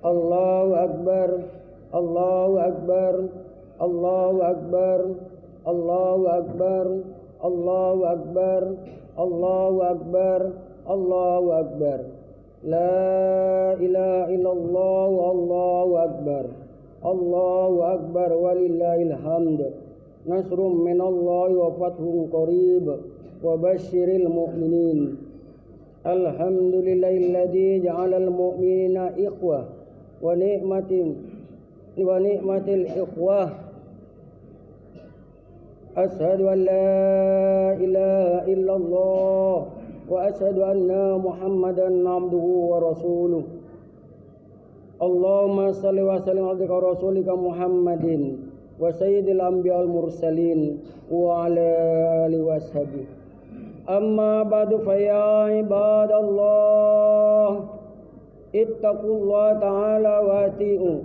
Allahu Akbar, Allahu Akbar, Allahu Akbar, Allahu Akbar, Allahu Akbar, Allahu Akbar, Allahu Akbar. La ilaha illallah, Allahu Akbar, Allahu Akbar walillahil hamd. Nasrum minallahi wa fathun qarib wa basyiril mu'minin. Alhamdulillahilladzi ja'alal mu'minina ikhwah wa ni'matil ikhwah. Ashhadu an la ilaha illallah wa ashhadu anna Muhammadan abduhu wa rasuluh. Allahumma salli wa sallim ala rasulika Muhammadin wa sayyidil anbiya wal mursalin wa ala alihi washabihi. Amma ba'du fa ya ibadallah ittaqullaha ta'ala wa ati'u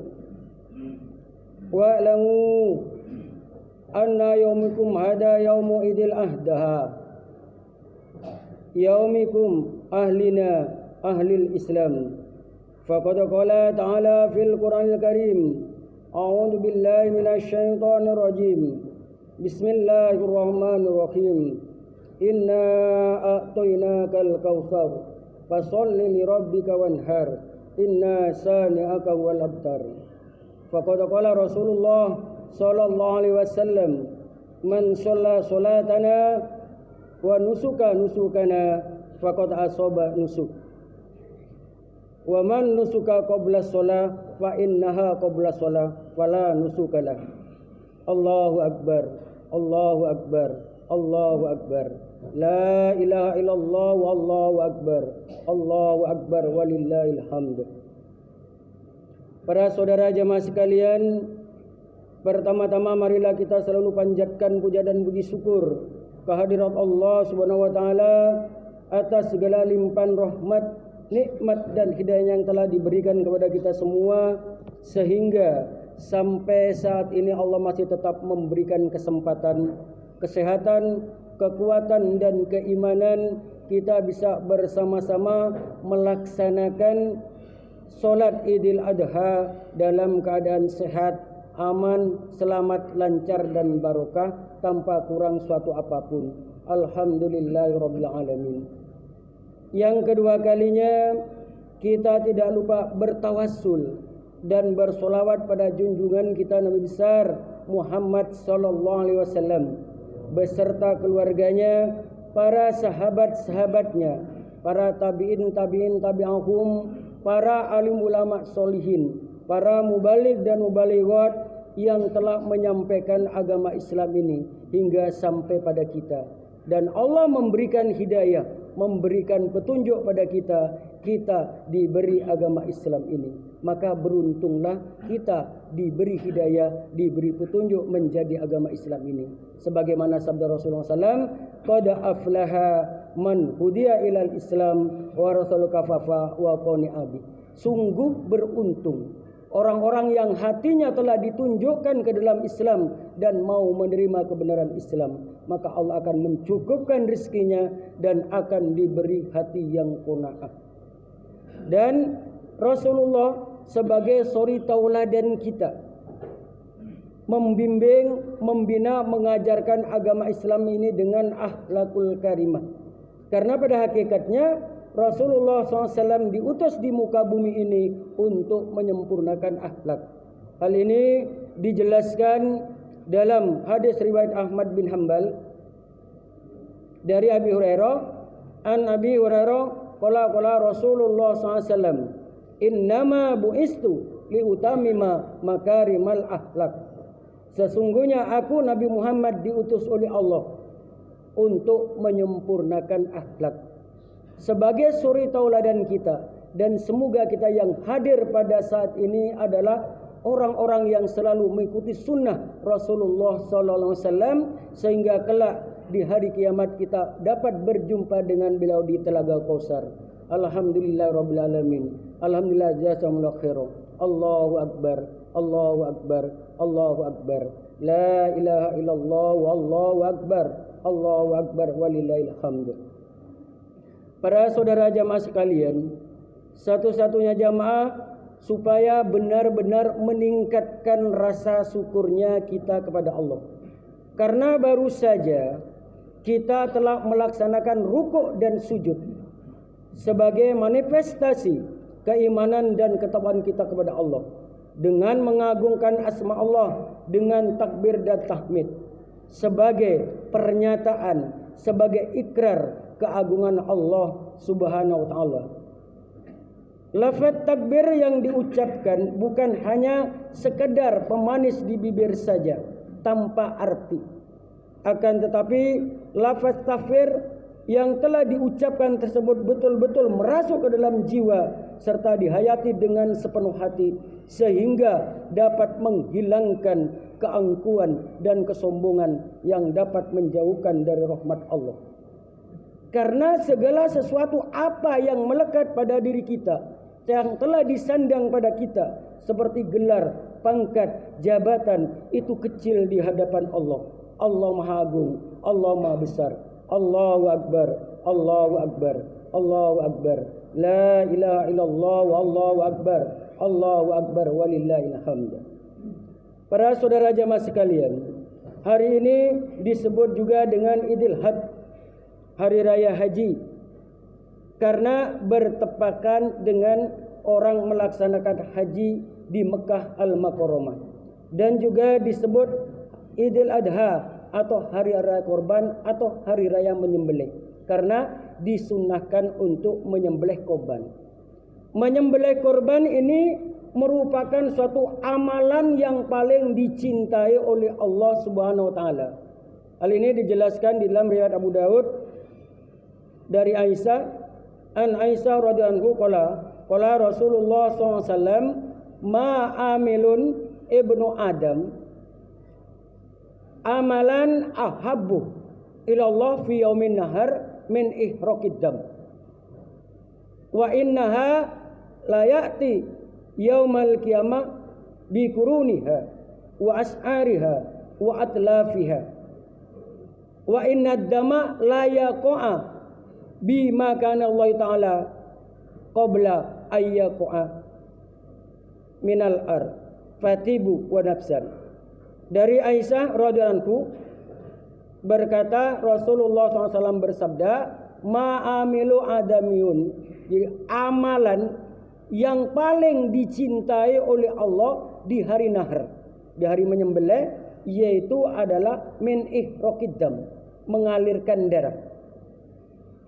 wa'lamu anna yaumikum hada yaumu idil ahdaha yaumikum ahlina ahlil islam. Faqad qala ta'ala fil Qur'anil Karim, a'udzu billahi minasy syaithanir rajim. Bismillahirrahmanirrahim. Inna a'tainakal kautsar fasholli li rabbika wanhar inna sani'aka wal abtar. Faqad qala Rasulullah sallallahu alaihi wasallam, man shalla salatana wa nusuka nusukana faqad asaba nusuk. Wa man nusuka qabla shalah fa innaha qabla shalah fala nusukalah. Allahu akbar, Allahu akbar, Allahu akbar. La ilaha illallah wallahu akbar, Allahu akbar walillahil hamd. Para saudara jemaah sekalian, pertama-tama marilah kita selalu panjatkan puja dan puji syukur kehadirat Allah Subhanahu wa taala atas segala limpahan rahmat, nikmat dan hidayah yang telah diberikan kepada kita semua, sehingga sampai saat ini Allah masih tetap memberikan kesempatan, kesehatan, kekuatan dan keimanan kita bisa bersama-sama melaksanakan sholat Idul Adha dalam keadaan sehat, aman, selamat, lancar dan barokah tanpa kurang suatu apapun. Alhamdulillahirabbil alamin. Yang kedua kalinya kita tidak lupa bertawassul dan bersolawat pada junjungan kita Nabi besar Muhammad sallallahu alaihi wasallam beserta keluarganya, para sahabat-sahabatnya, para tabi'in tabi'ahum, para alim ulama solihin, para mubaligh dan mubalighot yang telah menyampaikan agama Islam ini hingga sampai pada kita. Dan Allah memberikan hidayah, memberikan petunjuk pada kita, kita diberi agama Islam ini. Maka beruntunglah kita diberi hidayah, diberi petunjuk menjadi agama Islam ini. Sebagaimana sabda Rasulullah SAW, qad aflaha man hudiya ilal Islam wa rasul kafafa wa qani'a bi. Sungguh beruntung orang-orang yang hatinya telah ditunjukkan ke dalam Islam dan mau menerima kebenaran Islam. Maka Allah akan mencukupkan rezekinya dan akan diberi hati yang qanaah. Dan Rasulullah sebagai suri tauladan kita membimbing, membina, mengajarkan agama Islam ini dengan akhlakul karimah. Karena pada hakikatnya Rasulullah SAW diutus di muka bumi ini untuk menyempurnakan akhlak. Hal ini dijelaskan dalam hadis riwayat Ahmad bin Hanbal dari Abi Hurairah. An Abi Hurairah qala Rasulullah SAW, innama bu'istu liutamima makarimal akhlak. Sesungguhnya aku Nabi Muhammad diutus oleh Allah untuk menyempurnakan akhlak. Sebagai suri tauladan kita, dan semoga kita yang hadir pada saat ini adalah orang-orang yang selalu mengikuti sunnah Rasulullah SAW, sehingga kelak di hari kiamat kita dapat berjumpa dengan beliau di Telaga Kautsar. Alhamdulillahirabbil alamin. Alhamdulillah jazakumullahu khairan. Allahu akbar, Allahu akbar, Allahu akbar. La ilaha illallah wallahu akbar, Allahu akbar walillahil hamd. Para saudara jamaah sekalian, satu-satunya jamaah supaya benar-benar meningkatkan rasa syukurnya kita kepada Allah. Karena baru saja kita telah melaksanakan rukuk dan sujud sebagai manifestasi keimanan dan ketakwaan kita kepada Allah, dengan mengagungkan asma Allah dengan takbir dan tahmid sebagai pernyataan, sebagai ikrar keagungan Allah Subhanahu wa taala. Lafaz takbir yang diucapkan bukan hanya sekedar pemanis di bibir saja tanpa arti. Akan tetapi lafaz takbir yang telah diucapkan tersebut betul-betul merasuk ke dalam jiwa serta dihayati dengan sepenuh hati, sehingga dapat menghilangkan keangkuhan dan kesombongan yang dapat menjauhkan dari rahmat Allah. Karena segala sesuatu apa yang melekat pada diri kita, yang telah disandang pada kita, seperti gelar, pangkat, jabatan, itu kecil di hadapan Allah. Allah Maha Agung, Allah Maha Besar. Allahu Akbar, Allahu Akbar, Allahu Akbar. La ilaha illallah wa Allahu Akbar, Allahu Akbar walillahil hamd. Para saudara jamaah sekalian, hari ini disebut juga dengan Idul Adha, Hari Raya Haji, karena bertepakan dengan orang melaksanakan haji di Mekah Al-Mukarramah, dan juga disebut Idul Adha atau Hari Raya Korban atau Hari Raya Menyembelih, karena disunnahkan untuk menyembelih korban. Menyembelih korban ini merupakan suatu amalan yang paling dicintai oleh Allah Subhanahu wa taala. Hal ini dijelaskan di dalam riwayat Abu Daud dari Aisyah, an Aisyah radhiyallahu qala Rasulullah SAW, ma amilun ibnu Adam amalan ahabbu ilallah fi yaumin nahar min ihraqid dam wa innaha la ya'ti yaumal qiyamah bi quruniha wa as'ariha wa atlafiha wa inna ad-dama la yaqa bima kana Allah taala qabla ayyaqa minal ar fatibu wa nafsan. Dari Aisyah radhiyallahu anhu berkata, Rasulullah SAW bersabda, ma'amilu adamiyun, jadi amalan yang paling dicintai oleh Allah di hari nahar, di hari menyembelih, yaitu adalah min ihraqid dam, mengalirkan darah.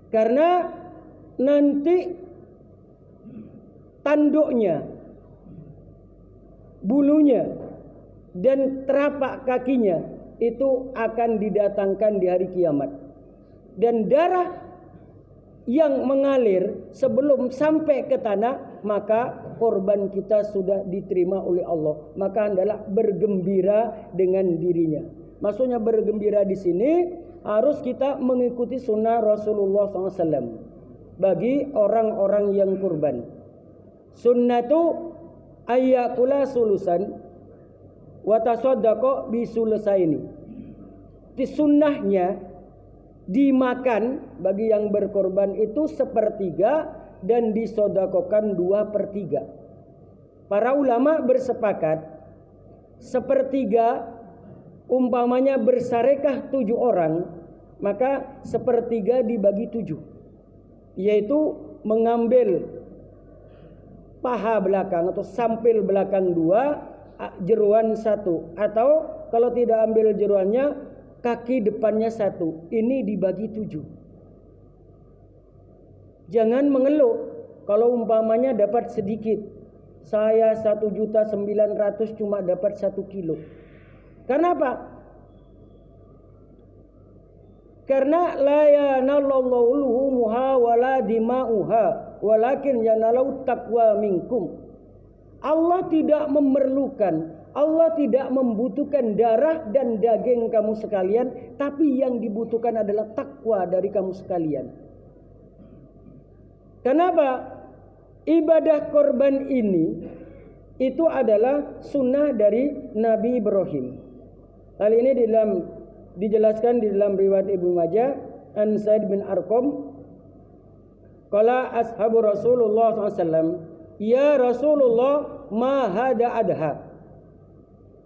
Karena nanti tanduknya, bulunya dan telapak kakinya itu akan didatangkan di hari kiamat, dan darah yang mengalir sebelum sampai ke tanah, maka korban kita sudah diterima oleh Allah, maka adalah bergembira dengan dirinya. Maksudnya bergembira di sini harus kita mengikuti sunnah Rasulullah SAW bagi orang-orang yang kurban. Sunnatu ayyakula sulusan wa tasaddaqa bisulusaini. Sunnahnya dimakan bagi yang berkorban itu 1/3 dan disodakokan 2/3. Para ulama bersepakat 1/3 umpamanya bersarekah 7 orang, maka 1/3 dibagi 7, yaitu mengambil paha belakang atau sampil belakang 2, jeruan 1, atau kalau tidak ambil jeruannya, kaki depannya 1. Ini dibagi 7. Jangan mengeluh kalau umpamanya dapat sedikit. Saya 1.900.000 cuma dapat 1 kilo. Kenapa? Karena la yanallahu luhumuha wala dima'uha walakin yanalu taqwa minkum. Allah tidak memerlukan, Allah tidak membutuhkan darah dan daging kamu sekalian, tapi yang dibutuhkan adalah takwa dari kamu sekalian. Kenapa? Ibadah korban ini itu adalah sunnah dari Nabi Ibrahim. Hal ini dijelaskan di dalam riwayat Ibnu Majah an Sa'id bin Arqam, qala ashabu Rasulullah SAW, ya Rasulullah, ma hada adha?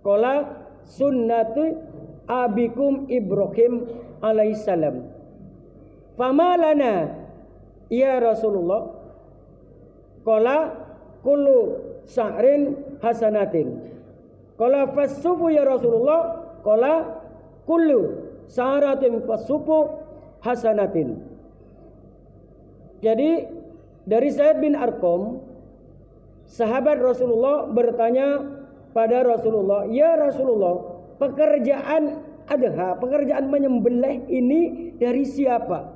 Qala sunnatu abikum Ibrahim alaihissalam. Fama lana ya Rasulullah? Qala kullu sa'rin hasanatin. Qala fasufu ya Rasulullah? Qala kullu sa'ratin fasufu hasanatin. Jadi dari Zaid bin Arqam, sahabat Rasulullah bertanya pada Rasulullah, ya Rasulullah, pekerjaan adha, pekerjaan menyembelih ini dari siapa?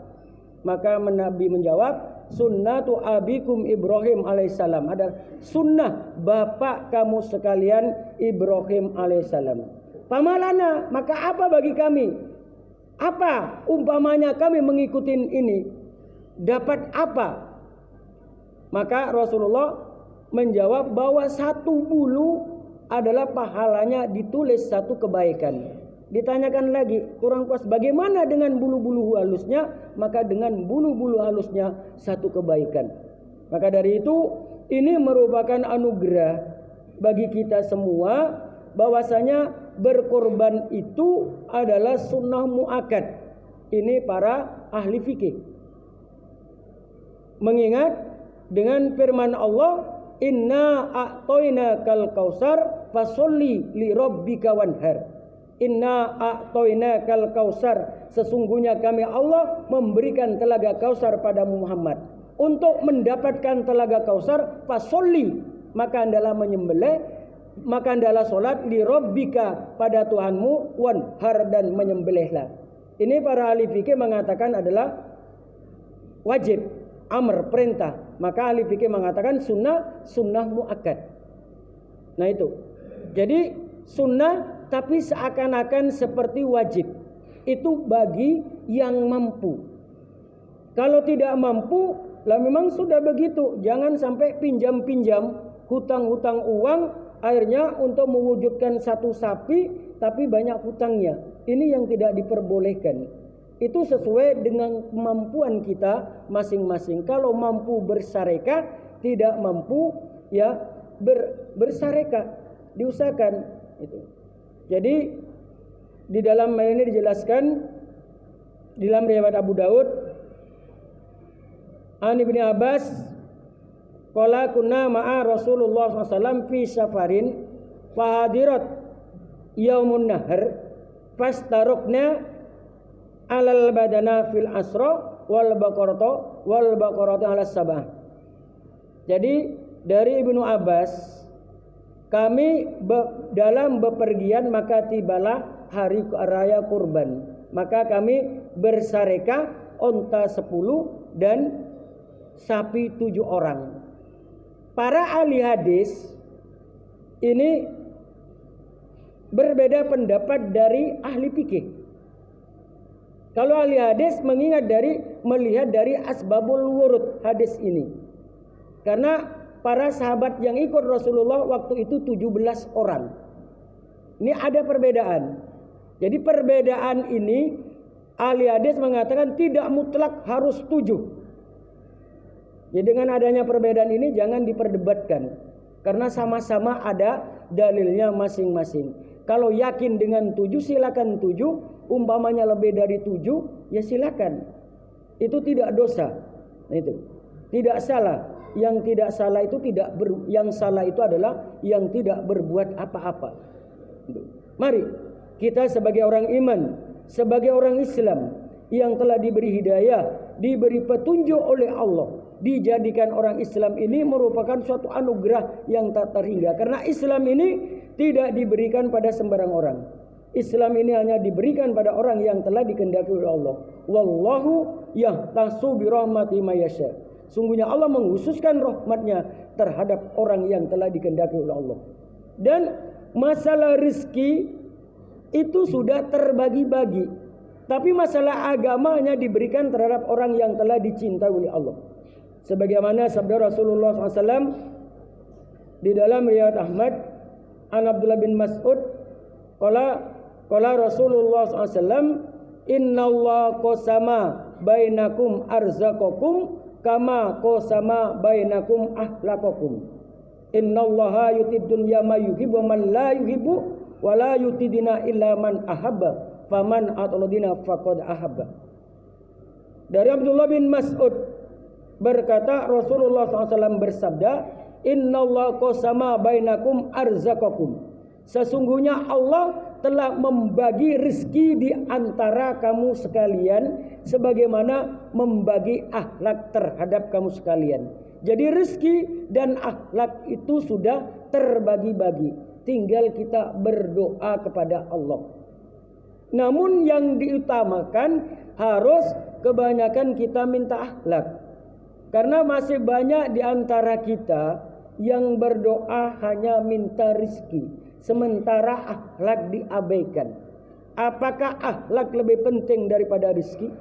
Maka Nabi menjawab, sunnatu abikum Ibrahim alaihissalam, adalah sunnah bapak kamu sekalian Ibrahim alaihissalam. Pamalana, maka apa bagi kami? Apa umpamanya kami mengikuti ini? Dapat apa? Maka Rasulullah menjawab bahwa satu bulu adalah pahalanya ditulis satu kebaikan. Ditanyakan lagi, kurang puas, bagaimana dengan bulu-bulu halusnya? Maka dengan bulu-bulu halusnya satu kebaikan. Maka dari itu, ini merupakan anugerah bagi kita semua, bahwasanya berkorban itu adalah sunnah muakkad. Ini para ahli fikih. Mengingat dengan firman Allah, inna a'toinakal kausar fasolli li rabbika wanhar. Inna a'toinakal kausar, sesungguhnya kami Allah memberikan telaga kausar pada Muhammad. Untuk mendapatkan telaga kausar, fasolli, maka hendaklah menyembelih, maka hendaklah solat, li rabbika, pada Tuhanmu, wanhar, dan menyembelihlah. Ini para ahli fikih mengatakan adalah wajib, amr, perintah. Maka ahli fikih mengatakan sunnah muakkad. Nah itu. Jadi sunnah tapi seakan-akan seperti wajib. Itu bagi yang mampu. Kalau tidak mampu, lah memang sudah begitu. Jangan sampai pinjam-pinjam, hutang-hutang uang, akhirnya untuk mewujudkan satu sapi tapi banyak hutangnya. Ini yang tidak diperbolehkan. Itu sesuai dengan kemampuan kita masing-masing. Kalau mampu bersyarikat, tidak mampu ya bersyarikat, diusahakan itu. Jadi di dalam ini dijelaskan di dalam riwayat Abu Daud, An Ibnu Abbas qala kunna ma'a Rasulullah SAW fi safarin fahadirat yaumun nahar fastarukna alal badana fil asra wal baqarata ala sabah. Jadi dari Ibnu Abbas, kami dalam bepergian maka tibalah hari raya kurban. Maka kami bersyarikat onta 10 dan sapi 7 orang. Para ahli hadis ini berbeda pendapat dari ahli fikih. Kalau ahli hadis melihat dari asbabul wurud hadis ini. Karena para sahabat yang ikut Rasulullah waktu itu 17 orang. Ini ada perbedaan. Jadi perbedaan ini ahli hadis mengatakan tidak mutlak harus 7. Jadi dengan adanya perbedaan ini jangan diperdebatkan. Karena sama-sama ada dalilnya masing-masing. Kalau yakin dengan 7 silakan 7. Umpamanya lebih dari 7 ya silakan. Itu tidak dosa. Nah itu. Tidak salah. Yang tidak salah itu yang salah itu adalah yang tidak berbuat apa-apa. Mari kita sebagai orang iman, sebagai orang Islam yang telah diberi hidayah, diberi petunjuk oleh Allah, dijadikan orang Islam ini merupakan suatu anugerah yang tak terhingga. Karena Islam ini tidak diberikan pada sembarang orang. Islam ini hanya diberikan pada orang yang telah dikehendaki oleh Allah. Wallahu yahtasu bi rahmati may yasha. Sungguhnya Allah menghususkan rahmatnya terhadap orang yang telah dikehendaki oleh Allah. Dan masalah rezeki itu sudah terbagi-bagi. Tapi masalah agama hanya diberikan terhadap orang yang telah dicintai oleh Allah. Sebagaimana sabda Rasulullah SAW di dalam riwayat Ahmad an Abdullah bin Mas'ud, qala Rasulullah SAW, inna Allah qasama bainakum arzaqakum kama qasama bainakum ahlaqakum. Innallaha yutid dunya ma yuhibbu man la yuhibbu wa la yutidina illa man ahabba faman atladina faqad ahabba. Dari Abdullah bin Mas'ud berkata, Rasulullah SAW bersabda, innallaha qasama bainakum arzaqakum. Sesungguhnya Allah telah membagi rezeki di antara kamu sekalian sebagaimana membagi akhlak terhadap kamu sekalian. Jadi rezeki dan akhlak itu sudah terbagi-bagi. Tinggal kita berdoa kepada Allah. Namun yang diutamakan harus kebanyakan kita minta akhlak. Karena masih banyak di antara kita yang berdoa hanya minta rezeki, sementara akhlak diabaikan. Apakah akhlak lebih penting daripada rezeki?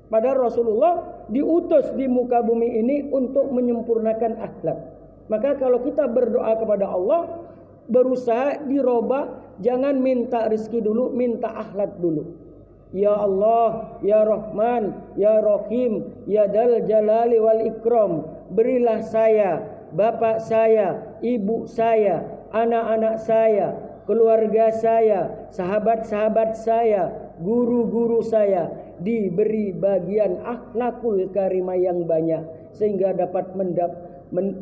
Padahal Rasulullah diutus di muka bumi ini untuk menyempurnakan akhlak. Maka kalau kita berdoa kepada Allah, berusaha dirubah, jangan minta rezeki dulu, minta akhlak dulu. Ya Allah, Ya Rahman, Ya Rahim, Ya Dal Jalali wal Ikram, berilah saya, bapak saya, ibu saya, anak-anak saya, keluarga saya, sahabat-sahabat saya, guru-guru saya diberi bagian akhlakul karimah yang banyak sehingga dapat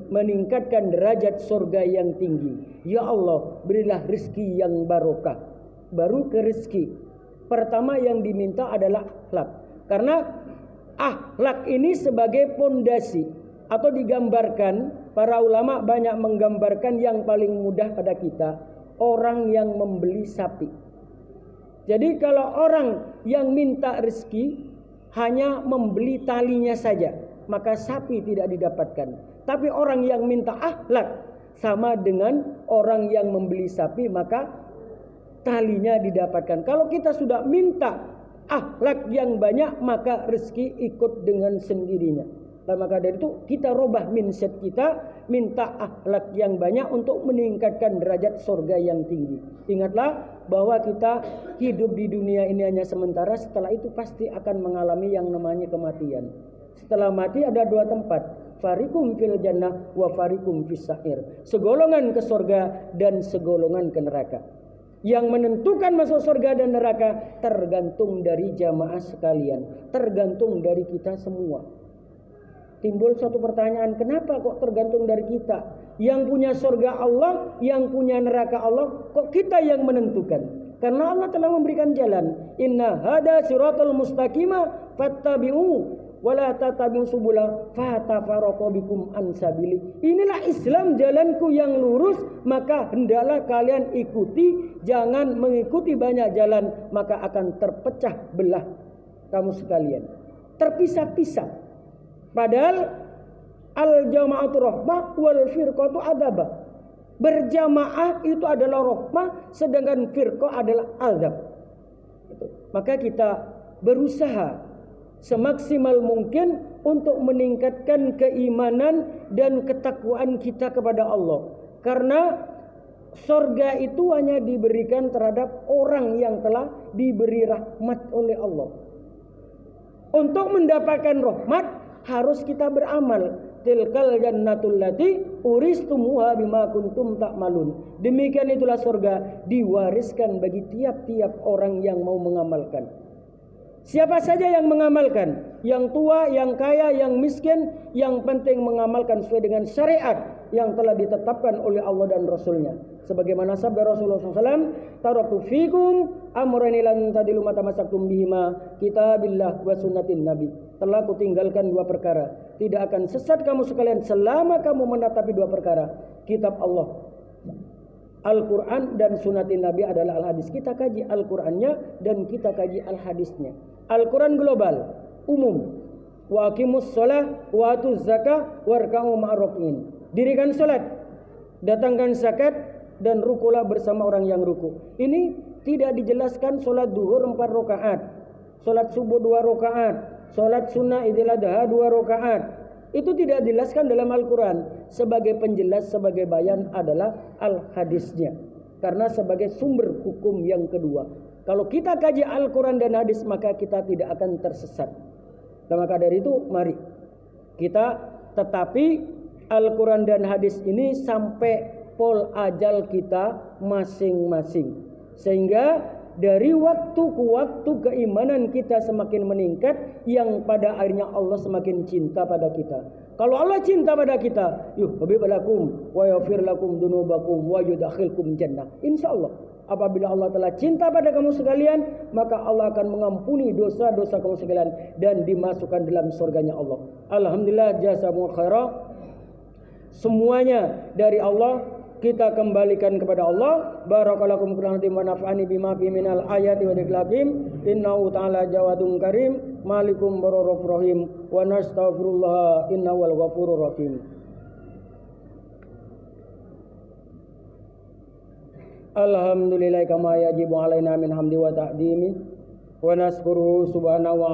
meningkatkan derajat surga yang tinggi. Ya Allah, berilah rezeki yang barokah. Baru ke rezeki. Pertama yang diminta adalah akhlak. Karena akhlak ini sebagai pondasi atau digambarkan, para ulama banyak menggambarkan yang paling mudah pada kita, orang yang membeli sapi. Jadi kalau orang yang minta rezeki hanya membeli talinya saja, maka sapi tidak didapatkan. Tapi orang yang minta akhlak sama dengan orang yang membeli sapi, maka talinya didapatkan. Kalau kita sudah minta akhlak yang banyak, maka rezeki ikut dengan sendirinya. Dan maka dari itu kita robah mindset kita, minta akhlak yang banyak untuk meningkatkan derajat surga yang tinggi. Ingatlah bahwa kita hidup di dunia ini hanya sementara, setelah itu pasti akan mengalami yang namanya kematian. Setelah mati ada dua tempat, farikum fil jannah wa farikum fis sa'ir. Segolongan ke surga dan segolongan ke neraka. Yang menentukan masuk surga dan neraka tergantung dari jamaah sekalian, tergantung dari kita semua. Timbul suatu pertanyaan, kenapa kok tergantung dari kita? Yang punya surga Allah, yang punya neraka Allah, kok kita yang menentukan? Karena Allah telah memberikan jalan. Inna hada siratal mustaqima fattabi'u wala tatabi'u subula fatafaraqu bikum an sabili. Inilah Islam, jalanku yang lurus, maka hendaklah kalian ikuti, jangan mengikuti banyak jalan, maka akan terpecah belah kamu sekalian, terpisah-pisah. Padahal al-jama'atu rahmah wal firqatu adabah. Berjamaah itu adalah rahmah, sedangkan firqah adalah azab. Maka kita berusaha semaksimal mungkin untuk meningkatkan keimanan dan ketakwaan kita kepada Allah. Karena surga itu hanya diberikan terhadap orang yang telah diberi rahmat oleh Allah. Untuk mendapatkan rahmat harus kita beramal. Tilkal jannatul lati uristumuha bima kuntum ta'malun. Demikian itulah surga diwariskan bagi tiap-tiap orang yang mau mengamalkan. Siapa saja yang mengamalkan, yang tua, yang kaya, yang miskin, yang penting mengamalkan sesuai dengan syariat yang telah ditetapkan oleh Allah dan Rasulnya. Sebagaimana sabda Rasulullah SAW, taraktu fikum amrayni lan tadilu ma tamassaktum bihima, kitabillah wa sunnatin nabi. Telah kutinggalkan dua perkara, tidak akan sesat kamu sekalian selama kamu menatapi dua perkara, kitab Allah, Al-Quran, dan sunnatin nabi adalah al-hadis. Kita kaji Al-Qurannya dan kita kaji al-hadisnya. Al-Quran global, umum. Wa aqimus shalah wa atuz zakah warka'u ma'arrakin. Dirikan salat, datangkan zakat, dan rukulah bersama orang yang ruku. Ini tidak dijelaskan salat duhur 4 rakaat, salat subuh 2 rakaat, salat sunnah idul adha 2 rakaat. Itu tidak dijelaskan dalam Al-Quran. Sebagai penjelas, sebagai bayan adalah al-hadisnya. Karena sebagai sumber hukum yang kedua. Kalau kita kaji Al-Quran dan hadis, maka kita tidak akan tersesat. Dan maka dari itu, mari kita, tetapi Al-Quran dan hadis ini sampai pol ajal kita masing-masing. Sehingga dari waktu ke waktu keimanan kita semakin meningkat, yang pada akhirnya Allah semakin cinta pada kita. Kalau Allah cinta pada kita, yuhibbu lakum wa yaghfir lakum dzunubakum wa yudkhilkum jannah. Insyaallah, apabila Allah telah cinta pada kamu sekalian, maka Allah akan mengampuni dosa-dosa kamu sekalian dan dimasukkan dalam surganya Allah. Alhamdulillah, jazakumullah khairan. Semuanya dari Allah, kita kembalikan kepada Allah. Barakallahu fiikum wa nafa'ani bima fi minal ayati wa dzikril hakim. Innahu ta'ala jawadun karim, malikum bararrahmanur rahim, wa nastaghfirullah innahu wal ghafurur rahim. Alhamdulillah kama yajibu alaina min hamdi wa ta'dimi wa naskuru subhanahu wa